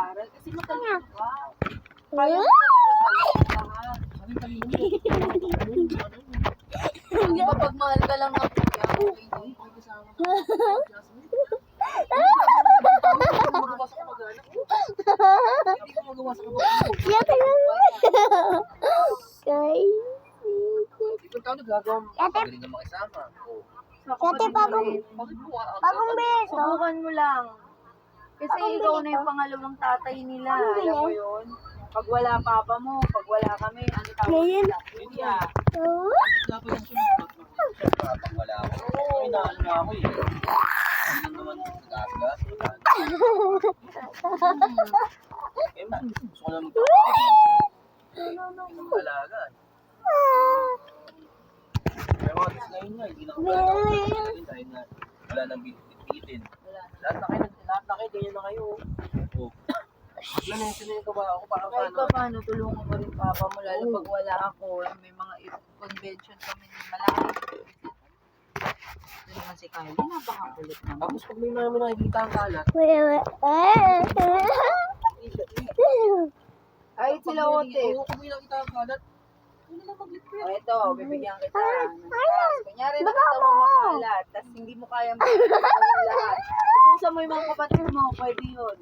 mag-aaral kasi matalino ka. Kaya mo talaga lahat. Di ba pag mahal ka lang ng kuya, okay din. May kasama ka. Hindi ko magawa sa kapatid. Ikaw tayo nagagawa mo. Magaling ka makisama. Dati bagong beso. Subukan mo lang. Kasi ikaw na yung pangalawang tatay nila. Alam mo yun? Pag wala papa mo, pag wala kami, ano tawag nila? Kuya. Dapat yung sumunod. Pag wala ako. Ay, naano na ako eh. Hindi lang naman nag-aasgas. Eh, man. Gusto ko lang mag-alaga. Pero mga gusto ngayon nga, hindi na ako talaga dahil na wala nang bitin. Lahat na kayo, ganyan na kayo. Oo. Lanensin ka ba ako para Kahit paano? pa paano, tulungan mo rin papa mo, lalo pag wala ako. May mga convention kami ng malaki. Ito naman si Kylie, napakakulit naman. Tapos pag may namin nakikita ang kalat, Ay, sila ote. oo, kung may nakita ang kalat, hindi na mag-liquid. O ito, bibigyan kita. Kunyari nakita mo makalat, tapos hindi mo kaya mag lahat. Kung sa mo yung mga kapatid mo, pwede yun.